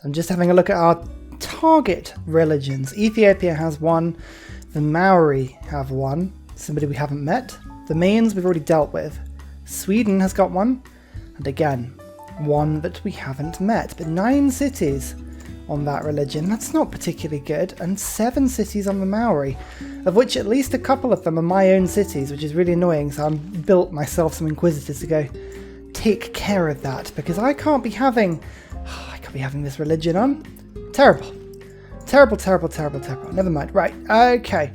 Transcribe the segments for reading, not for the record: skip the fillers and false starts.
So I'm just having a look at our target religions. Ethiopia has one. The Maori have one. Somebody we haven't met. The Mayans we've already dealt with. Sweden has got one. And again, one that we haven't met. But 9 cities on that religion. That's not particularly good. And 7 cities on the Maori, of which at least a couple of them are my own cities, which is really annoying. So I've built myself some inquisitors to go take care of that, because I can't be having this religion on. Terrible. Terrible, terrible, terrible, terrible. Never mind. Right, okay.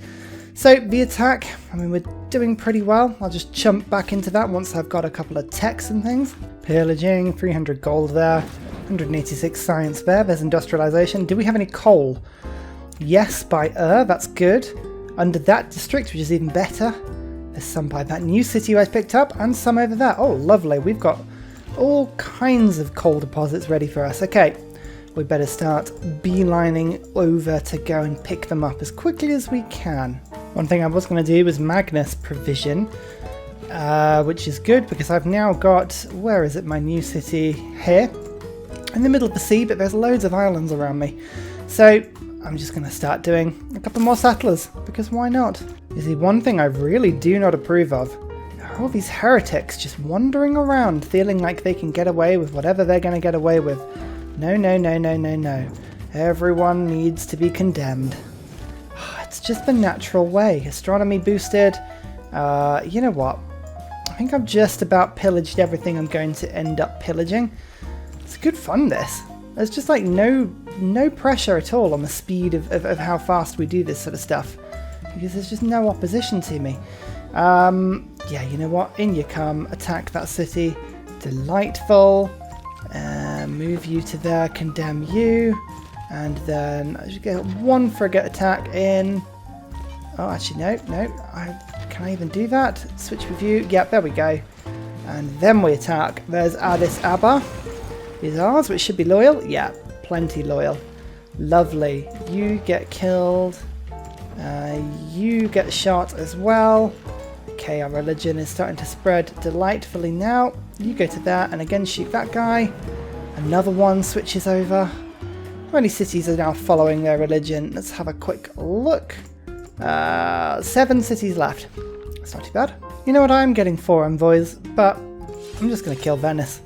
So the attack, I mean, we're doing pretty well. I'll just jump back into that once I've got a couple of techs and things. Pillaging, 300 gold there, 186 science there. There's industrialization. Do we have any coal? Yes, by that's good. Under that district, which is even better. There's some by that new city I picked up, and some over there. Oh, lovely. We've got all kinds of coal deposits ready for us. Okay, we better start beelining over to go and pick them up as quickly as we can. One thing I was going to do was Magnus provision, which is good because I've now got, where is it, my new city here, in the middle of the sea, but there's loads of islands around me. So I'm just going to start doing a couple more settlers, because why not? You see, one thing I really do not approve of are all these heretics just wandering around feeling like they can get away with whatever they're going to get away with. No, no, no, no, no, no. Everyone needs to be condemned. It's just the natural way. Astronomy boosted. You know what? I think I've just about pillaged everything I'm going to end up pillaging. It's good fun, this. There's just like no pressure at all on the speed of how fast we do this sort of stuff, because there's just no opposition to me. Yeah, you know what? In you come. Attack that city. Delightful. Move you to there. Condemn you. And then I should get 1 frigate attack in. Oh, actually, no. Can I even do that? Switch with you. Yep, there we go. And then we attack. There's Addis Abba. Is ours, which should be loyal. Yeah, plenty loyal. Lovely. You get killed. You get shot as well. Okay, our religion is starting to spread delightfully now. You go to that and again shoot that guy. Another one switches over. How many cities are now following their religion? Let's have a quick look. 7 cities left. That's not too bad. You know what, I'm getting 4 envoys, but I'm just going to kill Venice.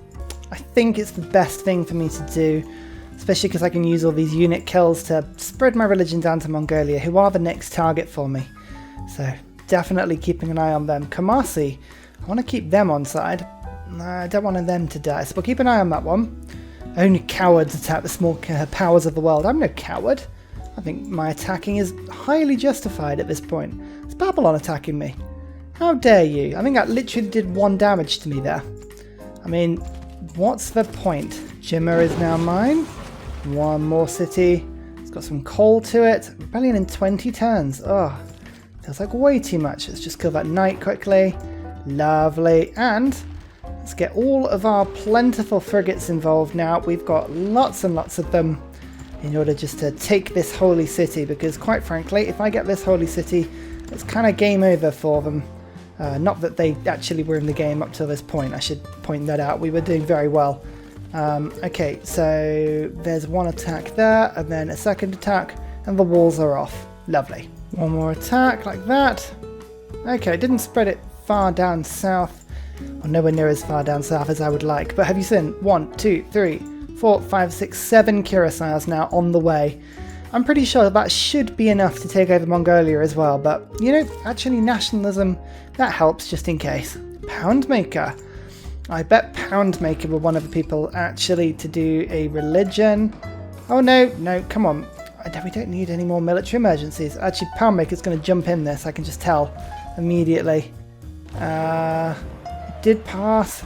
I think it's the best thing for me to do, especially because I can use all these unit kills to spread my religion down to Mongolia, who are the next target for me. So definitely keeping an eye on them. Kamasi, I want to keep them on side. I don't want them to die, so we'll keep an eye on that one. Only cowards attack the small powers of the world. I'm no coward. I think my attacking is highly justified at this point. It's Babylon attacking me. How dare you? I think that literally did 1 damage to me there. I mean, what's the point? Jimma is now mine. 1 more city. It's got some coal to it. Rebellion in 20 turns. Oh, feels like way too much. Let's just kill that knight quickly. Lovely. And let's get all of our plentiful frigates involved now. We've got lots and lots of them in order just to take this holy city, because quite frankly, if I get this holy city, it's kind of game over for them. Not that they actually were in the game up till this point. I should point that out. We were doing very well. Okay, so there's 1 attack there, and then a second attack, and the walls are off. Lovely. 1 more attack like that. Okay, didn't spread it far down south, or nowhere near as far down south as I would like. But have you seen 1, 2, 3, 4, 5, 6, 7 cuirassiers now on the way? I'm pretty sure that should be enough to take over Mongolia as well, but, you know, actually nationalism, that helps just in case. Poundmaker. I bet Poundmaker were one of the people actually to do a religion. Oh no, come on. We don't need any more military emergencies. Actually, Poundmaker's going to jump in this, I can just tell immediately. It did pass.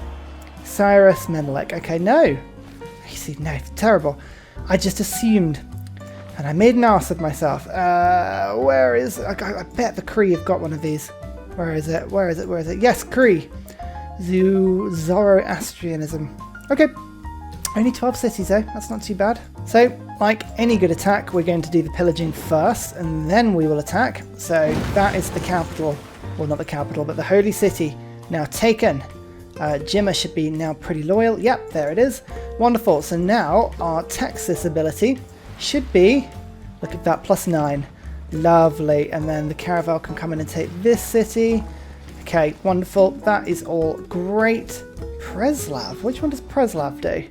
Cyrus Menelik. Okay, no. You see, no, terrible. I just assumed. And I made an ass of myself. Where is... I bet the Kree have got one of these. Where is it? Yes, Kree. Zoroastrianism. Okay. Only 12 cities though. That's not too bad. So, like any good attack, we're going to do the pillaging first, and then we will attack. So that is the capital. Well, not the capital, but the holy city. Now taken. Jimma should be now pretty loyal. Yep, there it is. Wonderful. So now our Texas ability should be, look at that, +9. Lovely. And then the caravel can come in and take this city. Okay, wonderful. That is all great. Preslav. Which one does Preslav do?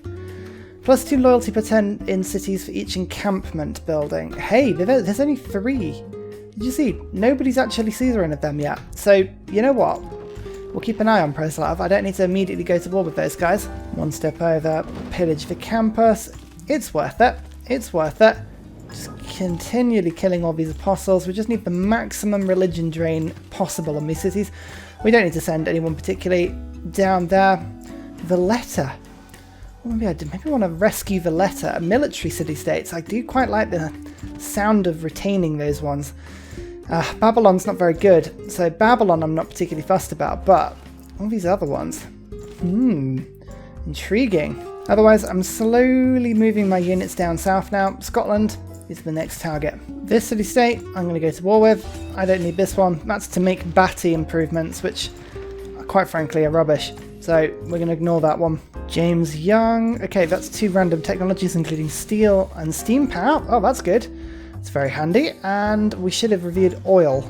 +2 loyalty per turn in cities for each encampment building. Hey, there's only 3. Did you see? Nobody's actually Caesaring of them yet. So, you know what? We'll keep an eye on Preslav. I don't need to immediately go to war with those guys. One step over. Pillage the campus. It's worth it. It's worth it. Just continually killing all these apostles. We just need the maximum religion drain possible on these cities. We don't need to send anyone particularly down there. Valletta. Maybe I want to rescue Valletta, a military city-states. I do quite like the sound of retaining those ones. Babylon's not very good, so Babylon I'm not particularly fussed about, but all these other ones. Intriguing. Otherwise, I'm slowly moving my units down south now. Scotland is the next target. This city-state I'm going to go to war with. I don't need this one. That's to make Batty improvements, which quite frankly are rubbish. So we're going to ignore that one. James Young. Okay, that's 2 random technologies, including steel and steam power. Oh, that's good. It's very handy. And we should have reviewed oil.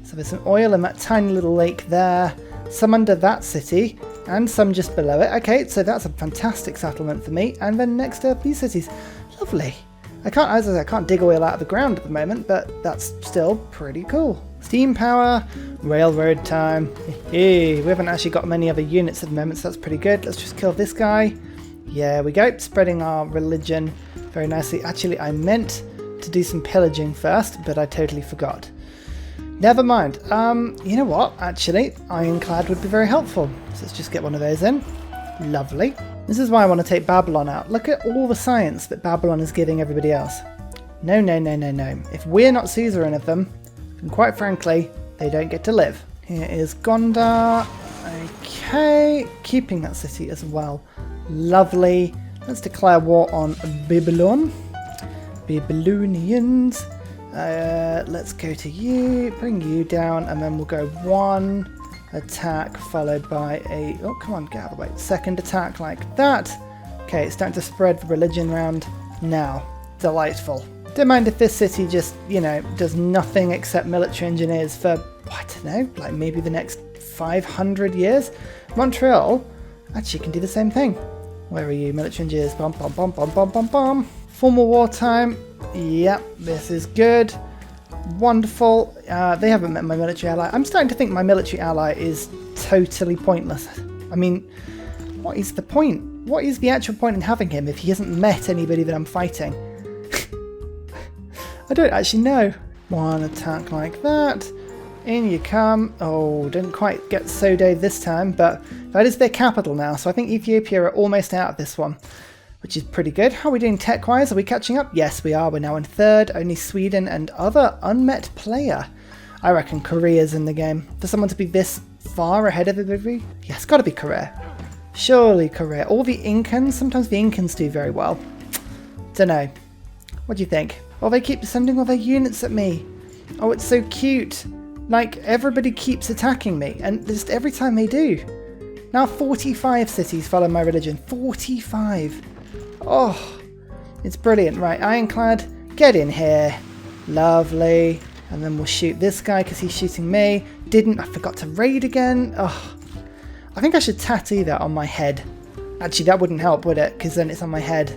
So there's an oil in that tiny little lake there. Some under that city and some just below it. Okay, so that's a fantastic settlement for me. And then next to these cities. Lovely. As I said, I can't dig oil out of the ground at the moment, but that's still pretty cool. Steam power, railroad time. Hey, we haven't actually got many other units at the moment, so that's pretty good. Let's just kill this guy. Yeah, we go. Spreading our religion very nicely. Actually, I meant to do some pillaging first, but I totally forgot. Never mind. You know what? Actually, ironclad would be very helpful. So let's just get one of those in. Lovely. This is why I want to take Babylon out. Look at all the science that Babylon is giving everybody else. No, no, no, no, no. If we're not Caesaring of them, then quite frankly, they don't get to live. Here is Gondar. Okay. Keeping that city as well. Lovely. Let's declare war on Babylon. Babylonians. Let's go to you. Bring you down. And then we'll go 1 attack followed by a... Oh, come on, get out of the way. Second attack like that. Okay, it's starting to spread the religion around now. Delightful. Don't mind if this city just, you know, does nothing except military engineers for, I don't know, like maybe the next 500 years. Montreal actually can do the same thing. Where are you, military engineers? Bum, bum, bum, bum, bum, bum, bum. Formal wartime. Yep, this is good. Wonderful. They haven't met my military ally. I'm starting to think my military ally is totally pointless. I mean, what is the point? What is the actual point in having him if he hasn't met anybody that I'm fighting? I don't actually know. 1 attack like that. In you come. Oh, didn't quite get Sode this time, but that is their capital now, so I think Ethiopia are almost out of this one, which is pretty good. How are we doing tech-wise? Are we catching up? Yes, we are. We're now in 3rd. Only Sweden and other unmet player. I reckon Korea's in the game. For someone to be this far ahead of everybody? Yeah, it's got to be Korea. Surely Korea. All the Incans. Sometimes the Incans do very well. Dunno. What do you think? Oh, they keep sending all their units at me. Oh, it's so cute. Like, everybody keeps attacking me, and just every time they do. Now 45 cities follow my religion. 45. Oh, it's brilliant. Right, ironclad, get in here. Lovely. And then we'll shoot this guy because he's shooting me. I forgot to raid again. Oh, I think I should tattoo that on my head. Actually, that wouldn't help, would it? Because then it's on my head.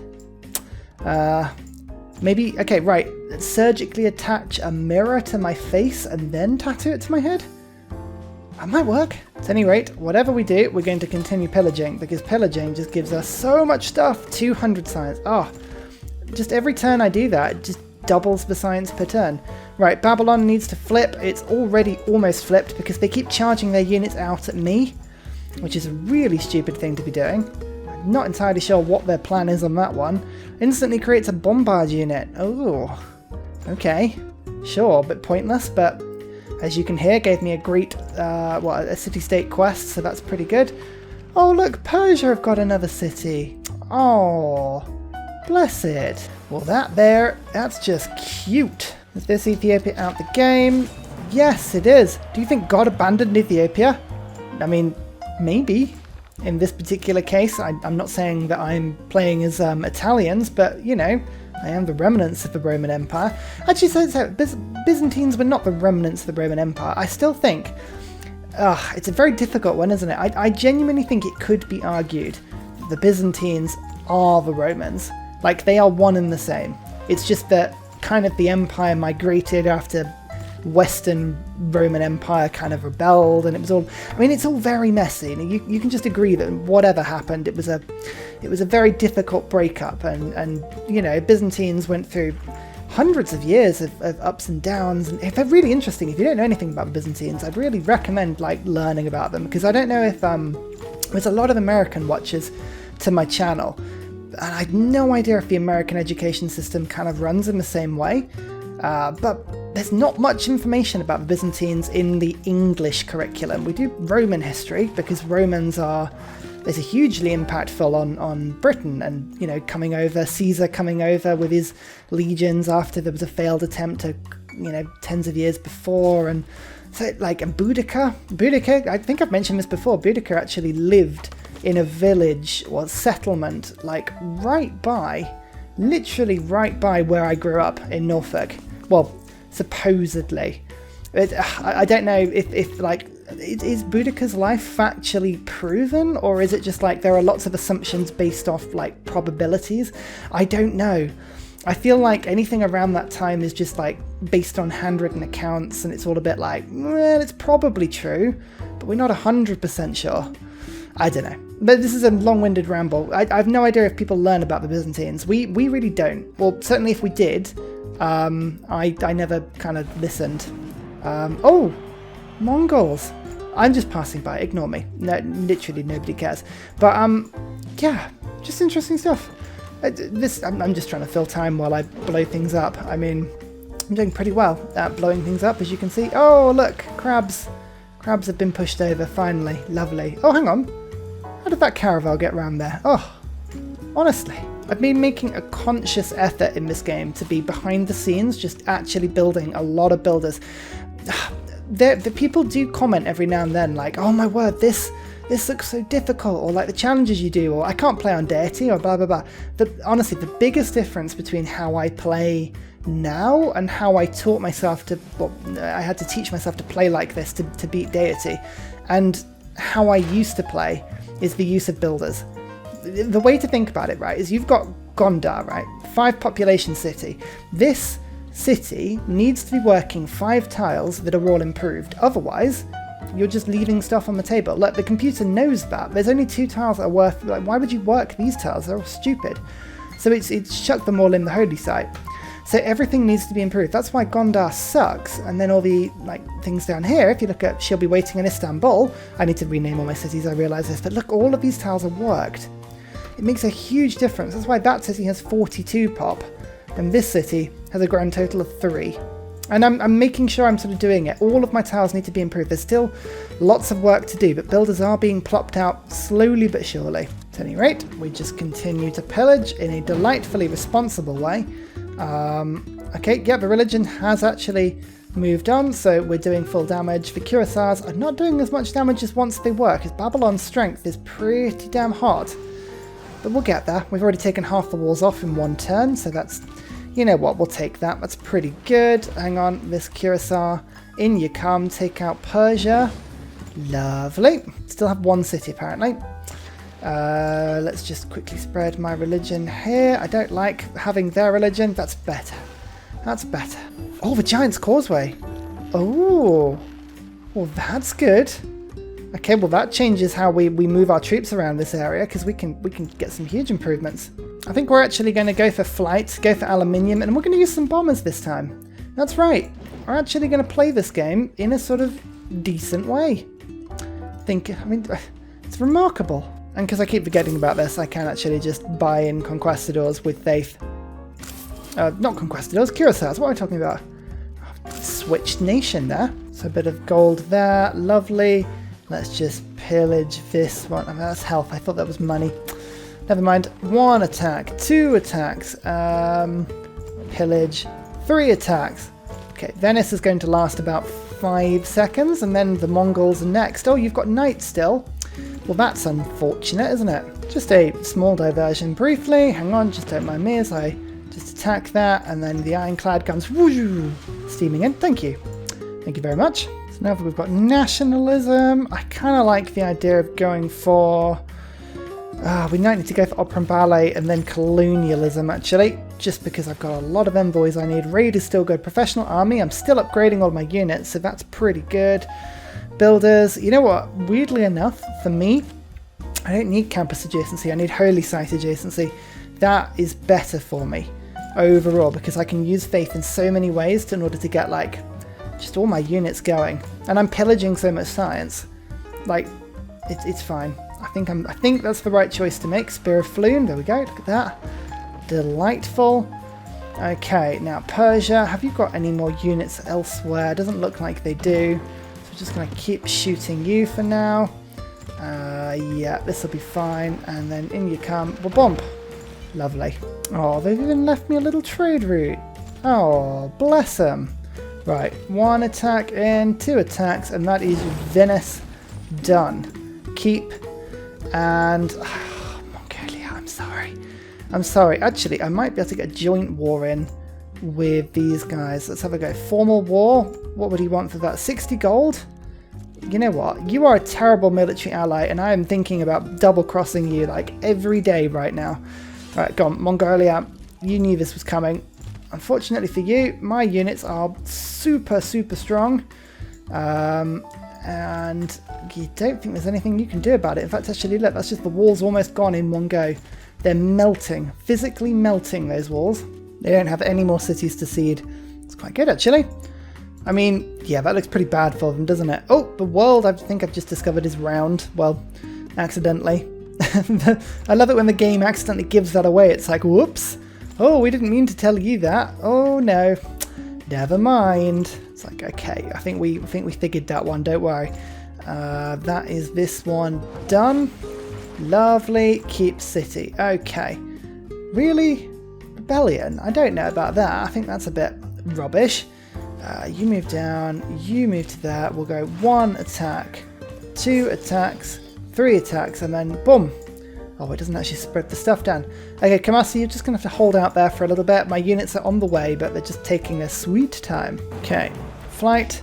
Maybe, okay, right. Let's surgically attach a mirror to my face and then tattoo it to my head? That might work. At any rate, whatever we do, we're going to continue pillaging, because pillaging just gives us so much stuff. 200 science. Oh, just every turn I do that, it just doubles the science per turn. Right, Babylon needs to flip. It's already almost flipped because they keep charging their units out at me, which is a really stupid thing to be doing. I'm not entirely sure what their plan is on that one. Instantly creates a bombard unit. Oh, okay. Sure, a bit pointless, but as you can hear, gave me a great, a city-state quest, so that's pretty good. Oh, look, Persia have got another city. Oh, bless it. Well, that's just cute. Is this Ethiopia out the game? Yes, it is. Do you think God abandoned Ethiopia? I mean, maybe. in this particular case. I'm not saying that I'm playing as Italians, but, you know, I am the remnants of the Roman Empire. Actually, so Byzantines were not the remnants of the Roman Empire. I still think it's a very difficult one, isn't it? I genuinely think it could be argued that the Byzantines are the Romans. Like, they are one and the same. It's just that kind of the empire migrated after Western Roman Empire kind of rebelled, and it was all, I mean, it's all very messy. You can just agree that whatever happened, it was a very difficult breakup, and you know, Byzantines went through hundreds of years of ups and downs, and they're really interesting. If you don't know anything about the Byzantines, I'd really recommend like learning about them, because I don't know if there's a lot of American watchers to my channel, and I had no idea if the American education system kind of runs in the same way, but there's not much information about the Byzantines in the English curriculum. We do Roman history because Romans are hugely impactful on Britain, and, you know, coming over, Caesar coming over with his legions after there was a failed attempt tens of years before, and so like, and Boudicca, I think I've mentioned this before, Boudicca actually lived in a village or settlement like literally right by where I grew up in Norfolk. Well, supposedly. I don't know if like, is Boudicca's life factually proven, or is it just like there are lots of assumptions based off like probabilities? I don't know. I feel like anything around that time is just like based on handwritten accounts, and it's all a bit like, well, it's probably true, but we're not 100% sure. I don't know. But this is a long-winded ramble. I have no idea if people learn about the Byzantines. We really don't. Well, certainly if we did, I never kind of listened. Oh, Mongols. I'm just passing by, ignore me. No, literally nobody cares. But yeah, just interesting stuff. I'm just trying to fill time while I blow things up. I mean, I'm doing pretty well at blowing things up, as you can see. Oh, look, crabs. Crabs have been pushed over, finally. Lovely. Oh, hang on. How did that caravel get around there? Oh, honestly. I've been making a conscious effort in this game to be behind the scenes, just actually building a lot of builders. The people do comment every now and then, like, oh my word, this looks so difficult, or like the challenges you do, or I can't play on Deity, or blah blah blah. Honestly, the biggest difference between how I play now and how I taught myself to, well, I had to teach myself to play like this to beat Deity, and how I used to play is the use of builders. The way to think about it, right, is you've got Gondar, right, 5 population city. This city needs to be working 5 tiles that are all improved. Otherwise, you're just leaving stuff on the table. Look, the computer knows that. There's only 2 tiles that are worth, like, why would you work these tiles? They're all stupid. So it's chucked them all in the holy site. So everything needs to be improved. That's why Gondar sucks. And then all the like things down here, if you look at She'll Be Waiting in Istanbul, I need to rename all my cities, I realise this, but look, all of these tiles are worked. It makes a huge difference. That's why that city has 42 pop, and this city has a grand total of 3. And I'm making sure I'm sort of doing it. All of my tiles need to be improved. There's still lots of work to do, but builders are being plopped out slowly but surely. At any rate, we just continue to pillage in a delightfully responsible way. Okay, yeah, the religion has actually moved on, so we're doing full damage. The cuirassiers are not doing as much damage as once they were, because Babylon's strength is pretty damn hot. But we'll get there. We've already taken half the walls off in 1 turn, so that's, you know what, we'll take that. That's pretty good. Hang on, this cuirassier, in you come, take out Persia. Lovely. Still have 1 city apparently. Let's just quickly spread my religion here. I don't like having their religion. That's better. That's better. Oh, the Giant's Causeway. Oh, well, that's good. Okay, well, that changes how we move our troops around this area, because we can get some huge improvements. I think we're actually going to go for flight, go for aluminium, and we're going to use some bombers this time. That's right. We're actually going to play this game in a sort of decent way. I mean, it's remarkable. And because I keep forgetting about this, I can actually just buy in conquistadors with faith. Not conquistadors, cuirassiers. What am I talking about? Switched nation there. So a bit of gold there. Lovely. Let's just pillage this one. I mean, that's health. I thought that was money. Never mind. 1 attack. 2 attacks. Pillage. 3 attacks. Okay, Venice is going to last about 5 seconds, and then the Mongols are next. Oh, you've got knights still. Well, that's unfortunate, isn't it? Just a small diversion briefly. Hang on, just don't mind me as I just attack that, and then the ironclad comes whoo, steaming in. Thank you. Thank you very much. So now we've got nationalism. I kind of like the idea of going for... we might need to go for opera and ballet and then colonialism, actually, just because I've got a lot of envoys I need. Raid is still good. Professional army, I'm still upgrading all my units, so that's pretty good. Builders, you know what? Weirdly enough, for me, I don't need campus adjacency. I need holy site adjacency. That is better for me overall because I can use faith in so many ways in order to get like just all my units going. And I'm pillaging so much science. Like, it's fine. I think that's the right choice to make. Spear of Floon, there we go. Look at that. Delightful. Okay, now Persia. Have you got any more units elsewhere? Doesn't look like they do. Just going to keep shooting you for now. Yeah, this will be fine. And then in you come. Boom. Lovely. Oh, they've even left me a little trade route. Oh, bless them. Right, 1 attack in, 2 attacks, and that is Venice done. Keep. And... Mongolia, I'm sorry. I'm sorry. Actually, I might be able to get a joint war in with these guys. Let's have a go. Formal war. What would he want for that? 60 gold? You know what? You are a terrible military ally, and I am thinking about double-crossing you like every day right now. Alright, go on. Mongolia, you knew this was coming. Unfortunately for you, my units are super, super strong. And you don't think there's anything you can do about it. In fact, actually, look, that's just the walls almost gone in one go. They're melting, physically melting, those walls. They don't have any more cities to cede. It's quite good, actually. I mean, yeah, that looks pretty bad for them, doesn't it? Oh, the world I think I've just discovered is round. Well, accidentally. I love it when the game accidentally gives that away. It's like, whoops. Oh, we didn't mean to tell you that. Oh, no. Never mind. It's like, okay, I think we figured that one. Don't worry. That is this one done. Lovely. Keep city. Okay. Really? Rebellion? I don't know about that. I think that's a bit rubbish. You move down, you move to there. We'll go 1 attack, 2 attacks, 3 attacks, and then boom. Oh, it doesn't actually spread the stuff down. Okay, Kamasi, you're just going to have to hold out there for a little bit. My units are on the way, but they're just taking their sweet time. Okay, flight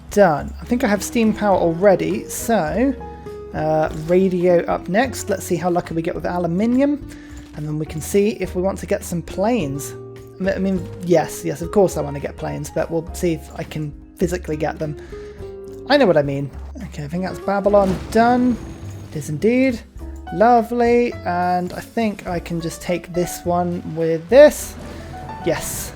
done. I think I have steam power already, so radio up next. Let's see how lucky we get with aluminium, and then we can see if we want to get some planes. I mean, yes, of course I want to get planes, but we'll see if I can physically get them. I know what I mean. Okay, I think that's Babylon done. It is indeed. Lovely. And I think I can just take this one with this. Yes.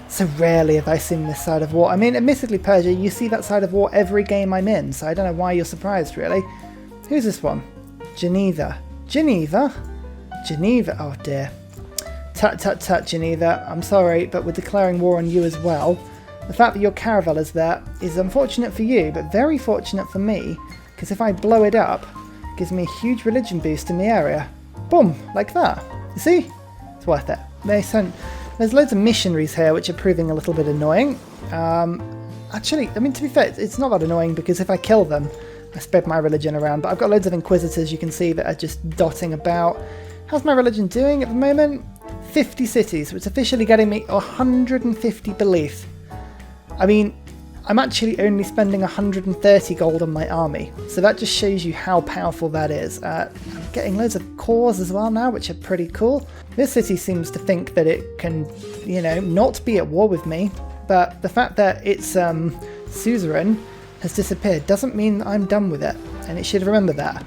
So rarely have I seen this side of war. I mean, admittedly, Persia, you see that side of war every game I'm in, so I don't know why you're surprised, really. Who's this one? Geneva. Geneva? Geneva. Oh, dear. Tut, tut, tut, Geneva. I'm sorry, but we're declaring war on you as well. The fact that your caravel is there is unfortunate for you, but very fortunate for me, because if I blow it up, it gives me a huge religion boost in the area. Boom, like that. You see? It's worth it. There's loads of missionaries here, which are proving a little bit annoying. Actually, I mean, to be fair, it's not that annoying, because if I kill them, I spread my religion around, but I've got loads of inquisitors, you can see, that are just dotting about. How's my religion doing at the moment? 50 cities, which is officially getting me 150 belief. I mean, I'm actually only spending 130 gold on my army, so that just shows you how powerful that is. I'm getting loads of cores as well now, which are pretty cool. This city seems to think that it can, you know, not be at war with me, but the fact that its suzerain has disappeared doesn't mean I'm done with it, and it should remember that.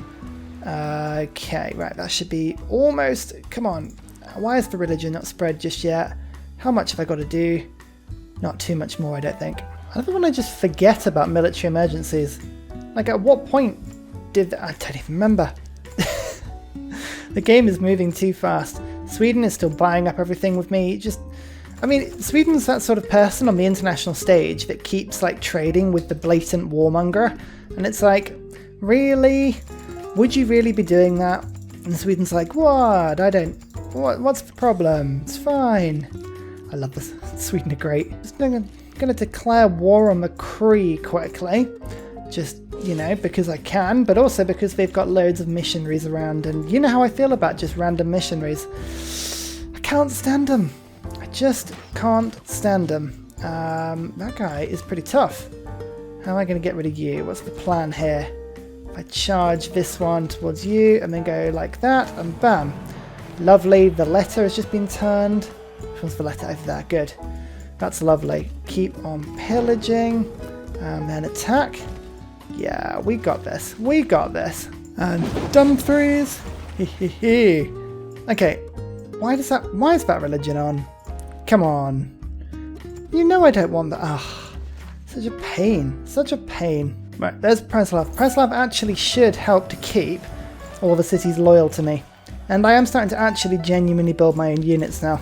Okay, right, that should be almost... Come on. Why is the religion not spread just yet? How much have I got to do? Not too much more, I don't think. I don't want to just forget about military emergencies. Like, at what point did... I don't even remember. The game is moving too fast. Sweden is still buying up everything with me. I mean, Sweden's that sort of person on the international stage that keeps, like, trading with the blatant warmonger. And it's like, really? Would you really be doing that? And Sweden's like, what? What's the problem? It's fine. I love this. Sweden are great. Just going to declare war on McCree quickly. Just you know, because I can, but also because they've got loads of missionaries around, and you know how I feel about just random missionaries. I can't stand them. I just can't stand them. That guy is pretty tough. How am I going to get rid of you? What's the plan here? If I charge this one towards you and then go like that, and bam. Lovely. The letter has just been turned. Which one's the letter over there? Good. That's lovely. Keep on pillaging. And then attack. Yeah, we got this. We got this. And Dumfries. Hehehe. Okay. Why is that religion on? Come on. You know I don't want that. Ah, such a pain. Such a pain. Right, there's Preslav. Preslav actually should help to keep all the cities loyal to me. And I am starting to actually genuinely build my own units now.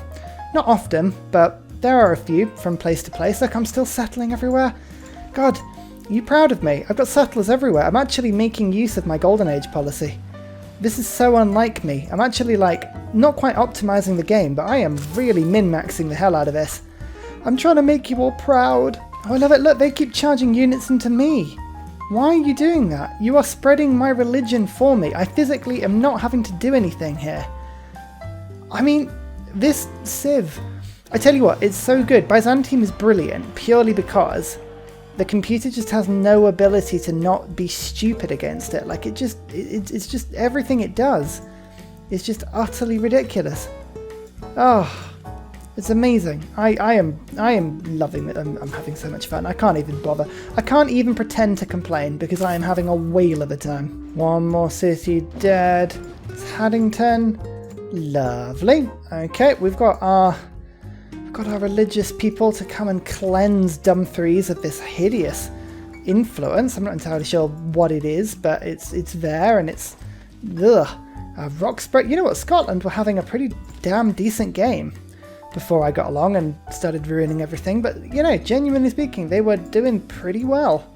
Not often, but there are a few from place to place. Like, I'm still settling everywhere. God, are you proud of me? I've got settlers everywhere. I'm actually making use of my Golden Age policy. This is so unlike me. I'm actually, like, not quite optimizing the game, but I am really min-maxing the hell out of this. I'm trying to make you all proud. Oh, I love it. Look, they keep charging units into me. Why are you doing that? You are spreading my religion for me. I physically am not having to do anything here. I mean, this Civ, I tell you what, it's so good. Byzantine is brilliant purely because the computer just has no ability to not be stupid against it. Like, it's just everything it does is just utterly ridiculous. Oh, it's amazing. I am loving it. I'm having so much fun. I can't even bother. I can't even pretend to complain because I am having a whale of a time. One more city dead. It's Haddington. Lovely. Okay, we've got our religious people to come and cleanse Dumfries of this hideous influence. I'm not entirely sure what it is, but it's there, and it's Roxburgh. You know what? Scotland were having a pretty damn decent game before I got along and started ruining everything. But you know, genuinely speaking, they were doing pretty well.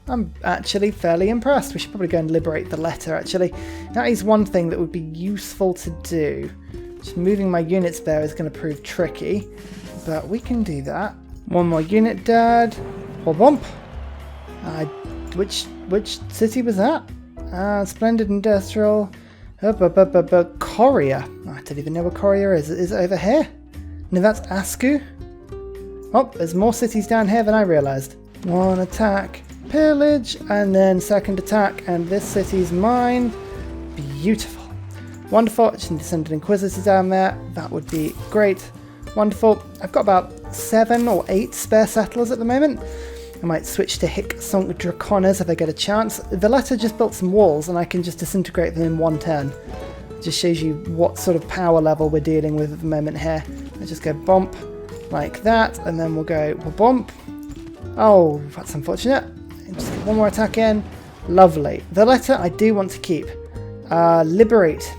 I'm actually fairly impressed. We should probably go and liberate the letter, actually. That is one thing that would be useful to do. Just moving my units there is going to prove tricky, but we can do that. One more unit dead. Or bump. Which city was that? Splendid Industrial. Courier. I don't even know where Courier is. Is it over here? No, that's Asku. Oh, there's more cities down here than I realised. One attack. Pillage, and then second attack, and this city's mine. Beautiful. Wonderful. Some Descended Inquisitors down there. That would be great. Wonderful. I've got about 7 or 8 spare settlers at the moment. I might switch to Hic Sonc Draconas if I get a chance. The letter just built some walls, and I can just disintegrate them in one turn. It just shows you what sort of power level we're dealing with at the moment here. Let's just go bump like that, and then we'll go bump. Oh, that's unfortunate. Just get one more attack in. Lovely. The letter I do want to keep. Liberate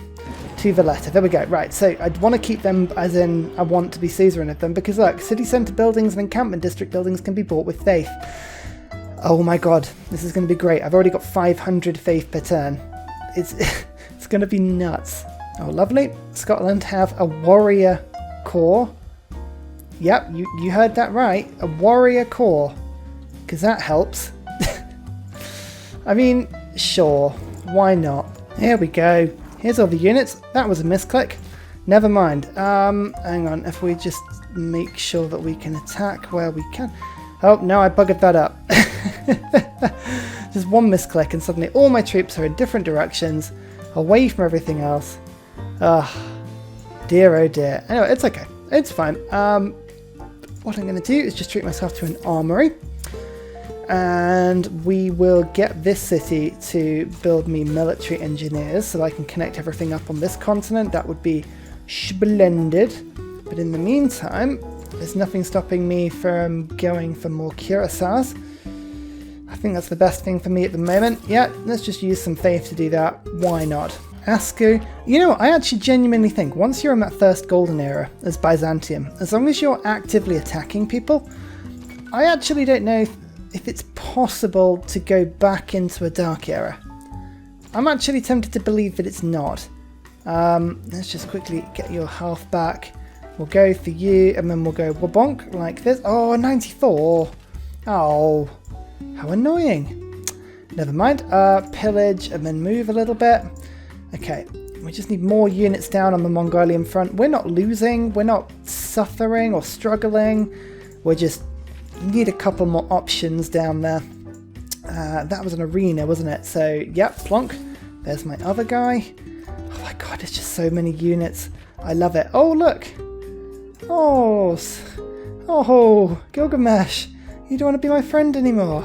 to the letter. There we go. Right, so I'd want to keep them as in I want to be suzerain of them, because look, city centre buildings and encampment district buildings can be bought with faith. Oh my god, this is going to be great. I've already got 500 faith per turn. It's it's going to be nuts. Oh, lovely. Scotland have a warrior corps. Yep, you heard that right. A warrior corps. Because that helps. I mean, sure, why not? Here we go. Here's all the units. That was a misclick. Never mind. Hang on. If we just make sure that we can attack where we can. Oh, no, I buggered that up. Just one misclick and suddenly all my troops are in different directions, away from everything else. Dear, oh dear. Anyway, it's okay. It's fine. What I'm going to do is just treat myself to an armory. And we will get this city to build me military engineers so I can connect everything up on this continent. That would be splendid. But in the meantime, there's nothing stopping me from going for more cuirassiers. I think that's the best thing for me at the moment. Yeah, let's just use some faith to do that. Why not? Asku. You know, I actually genuinely think once you're in that first golden era as Byzantium, as long as you're actively attacking people, I actually don't know if it's possible to go back into a dark era. I'm actually tempted to believe that it's not. Let's just quickly get your half back. We'll go for you, and then we'll go wabonk like this. Oh, 94. Oh, how annoying. Never mind. Pillage and then move a little bit. Okay, we just need more units down on the Mongolian front. We're not losing, we're not suffering or struggling. We're just need a couple more options down there. That was an arena, wasn't it? So, yep, plonk. There's my other guy. Oh my god, there's just so many units. I love it. Oh, look. Oh, Gilgamesh. You don't want to be my friend anymore.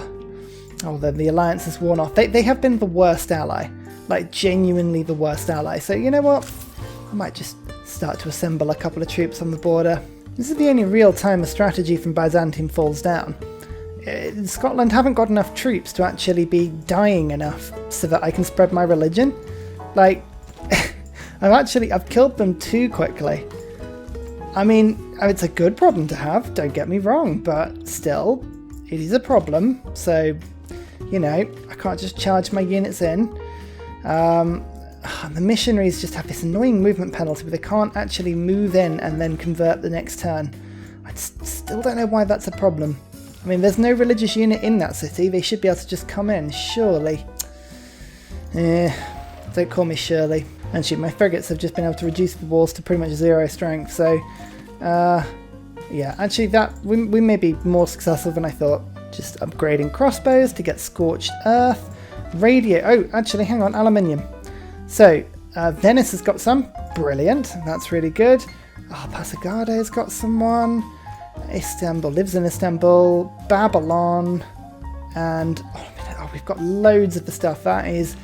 Oh, then the alliance has worn off. They have been the worst ally. Like, genuinely the worst ally. So, you know what? I might just start to assemble a couple of troops on the border. This is the only real time a strategy from Byzantine falls down. Scotland haven't got enough troops to actually be dying enough so that I can spread my religion. Like, I've killed them too quickly. I mean, it's a good problem to have, don't get me wrong, but still, it is a problem. So, you know, I can't just charge my units in. The missionaries just have this annoying movement penalty where they can't actually move in and then convert the next turn. I still don't know why that's a problem. I mean, there's no religious unit in that city. They should be able to just come in, surely. Don't call me Shirley. And shoot, my frigates have just been able to reduce the walls to pretty much 0 strength, so... yeah, actually that we may be more successful than I thought. Just upgrading crossbows to get scorched earth. Radio... Oh, actually, hang on, aluminium. So, Venice has got some. Brilliant. That's really good. Oh, Passagarde's got someone. Istanbul lives in Istanbul. Babylon. And... Oh, we've got loads of the stuff. That is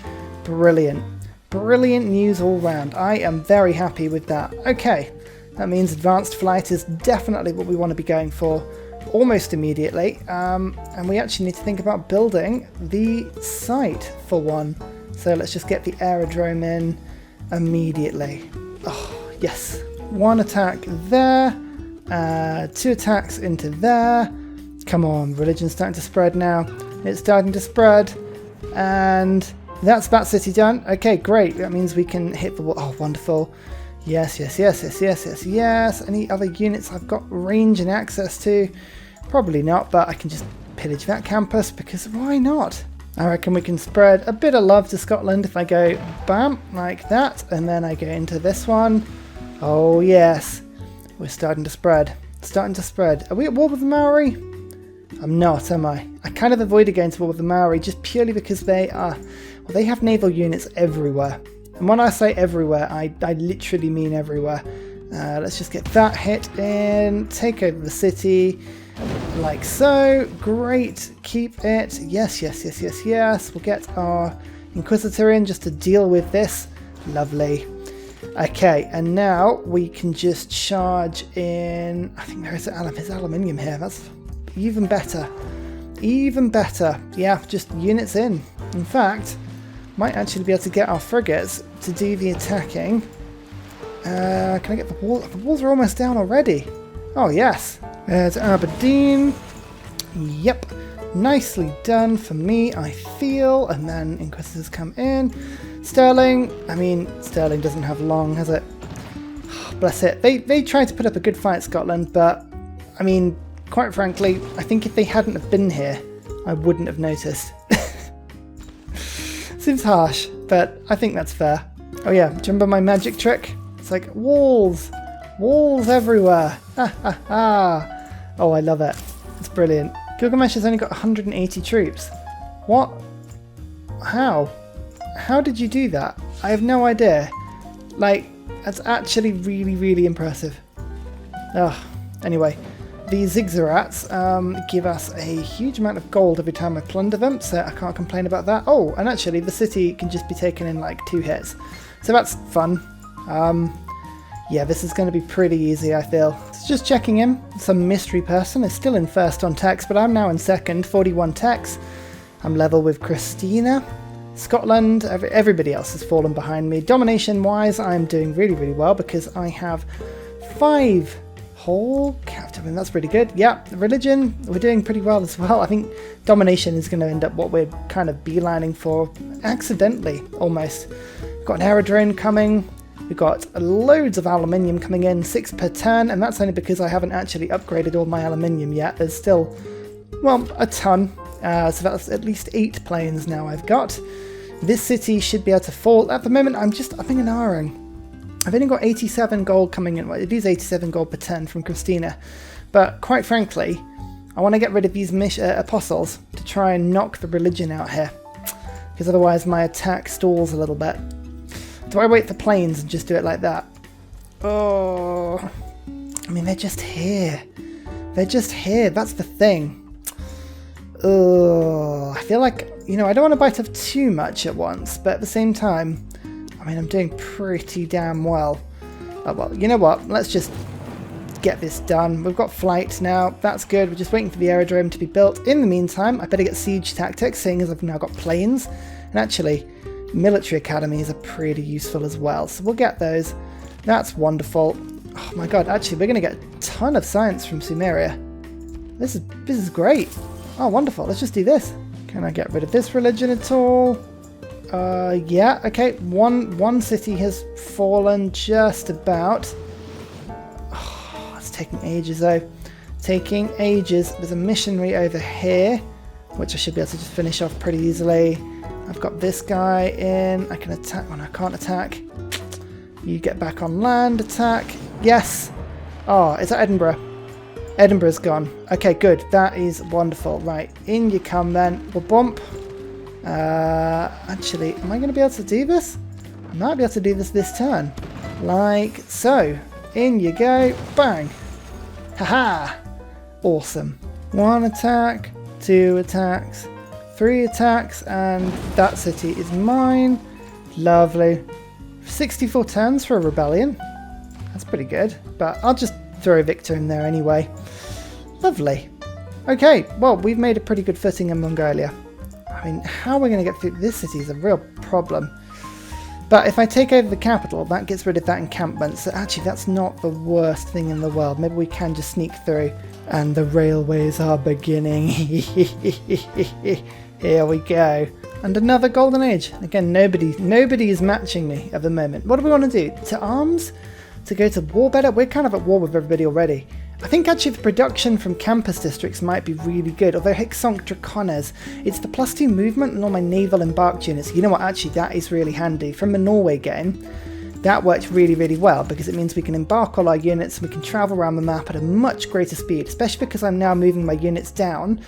brilliant. Brilliant news all round. I am very happy with that. Okay. That means advanced flight is definitely what we want to be going for almost immediately. And we actually need to think about building the site for one. So let's just get the aerodrome in immediately. Oh, yes. One attack there. 2 attacks into there. Come on, religion's starting to spread now. It's starting to spread. And that's that city done. Okay, great. That means we can hit the wall. Oh, wonderful. Yes. Any other units I've got range and access to? Probably not, but I can just pillage that campus because why not? I reckon we can spread a bit of love to Scotland if I go bam, like that, and then I go into this one. Oh yes, we're starting to spread. Are we at war with the Maori? I'm not, am I? I kind of avoided going to war with the Maori just purely because they have naval units everywhere. And when I say everywhere, I literally mean everywhere. Let's just get that hit in, take over the city, like so. Great, keep it. Yes. We'll get our Inquisitor in just to deal with this. Lovely. Okay, and now we can just charge in... I think there's aluminium here. That's even better. Yeah, just units in. In fact... might actually be able to get our frigates to do the attacking. Can I get the wall? The walls are almost down already. Oh, yes. There's Aberdeen. Yep. Nicely done for me, I feel. And then Inquisitors come in. Sterling. I mean, Sterling doesn't have long, has it? Bless it. They tried to put up a good fight, Scotland, but, I mean, quite frankly, I think if they hadn't have been here, I wouldn't have noticed. Seems harsh, but I think that's fair. Oh yeah, do you remember my magic trick? It's like walls everywhere. Oh, I love it. It's brilliant. Gilgamesh has only got 180 troops. What? How? How did you do that? I have no idea. Like, that's actually really impressive. Anyway. The zigzurats give us a huge amount of gold every time I plunder them, so I can't complain about that. Oh, and actually the city can just be taken in like 2 hits. So that's fun. Yeah, this is going to be pretty easy, I feel. So just checking in. Some mystery person is still in first on techs, but I'm now in second, 41 techs. I'm level with Christina. Scotland, everybody else has fallen behind me. Domination-wise, I'm doing really well because I have 5 whole captain. I mean, that's pretty good. Yeah, religion, we're doing pretty well as well. I think domination is going to end up what we're kind of beelining for accidentally, almost. We've got an aerodrome coming. We've got loads of aluminium coming in, 6 per turn, and that's only because I haven't actually upgraded all my aluminium yet. There's still, well, a ton So that's at least 8 planes now I've got. This city should be able to fall. At the moment, I'm thinking and ahhing. I've only got 87 gold coming in. Well, it is 87 gold per 10 from Christina. But quite frankly, I want to get rid of these apostles to try and knock the religion out here. Because otherwise my attack stalls a little bit. Do I wait for planes and just do it like that? Oh, I mean, they're just here. They're just here. That's the thing. Oh, I feel like, you know, I don't want to bite off too much at once, but at the same time, I mean, I'm doing pretty damn well. Oh, well, you know what? Let's just get this done. We've got flight now. That's good. We're just waiting for the aerodrome to be built. In the meantime, I better get siege tactics, seeing as I've now got planes. And actually, military academies are pretty useful as well. So we'll get those. That's wonderful. Oh my god, actually, we're going to get a ton of science from Sumeria. This is great. Oh, wonderful. Let's just do this. Can I get rid of this religion at all? Yeah, okay. One city has fallen just about. Oh, it's taking ages though. Taking ages. There's a missionary over here, which I should be able to just finish off pretty easily. I've got this guy in. I can attack when I can't attack. You get back on land, attack. Yes. Oh, is that Edinburgh? Edinburgh's gone. Okay, good. That is wonderful. Right, in you come then. We'll bump. Actually, am I going to be able to do this? I might be able to do this turn. Like so. In you go. Bang. Haha. Awesome. 1 attack, 2 attacks, 3 attacks, and that city is mine. Lovely. 64 turns for a rebellion. That's pretty good, but I'll just throw Victor in there anyway. Lovely. Okay, well, we've made a pretty good footing in Mongolia. I mean, how we're going to get through this city is a real problem. But if I take over the capital, that gets rid of that encampment. So actually, that's not the worst thing in the world. Maybe we can just sneak through. And the railways are beginning. Here we go. And another golden age. Again, nobody is matching me at the moment. What do we want to do? To arms? To go to war better? We're kind of at war with everybody already. I think actually the production from campus districts might be really good, although Hicksonk Dracones, it's the +2 movement and all my naval embarked units. You know what, actually that is really handy. From the Norway game, that worked really well because it means we can embark all our units and we can travel around the map at a much greater speed, especially because I'm now moving my units down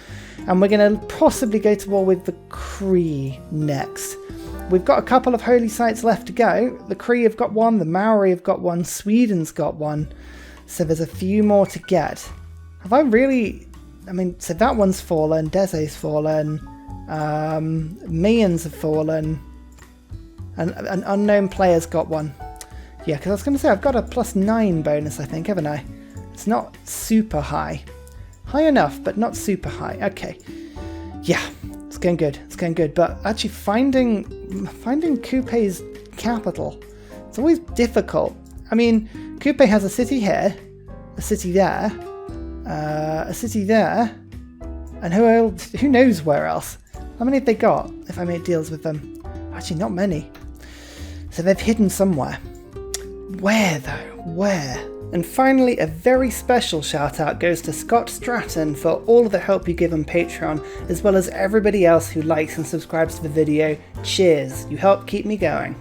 and we're going to possibly go to war with the Cree next. We've got a couple of holy sites left to go. The Cree have got one, the Maori have got one, Sweden's got one. So there's a few more to get. Have I really... I mean, so that one's fallen, Dese's fallen, Mayans have fallen, and an unknown player's got one. Yeah, because I was going to say, I've got a +9 bonus, I think, haven't I? It's not super high. High enough, but not super high. Okay. Yeah, it's going good. It's going good. But actually finding Coupe's capital, it's always difficult. I mean, Coupe has a city here, a city there, a city there, and who knows where else? How many have they got if I make deals with them? Actually, not many. So they've hidden somewhere. Where though? Where? And finally, a very special shout out goes to Scott Stratton for all of the help you give on Patreon, as well as everybody else who likes and subscribes to the video. Cheers, you help keep me going.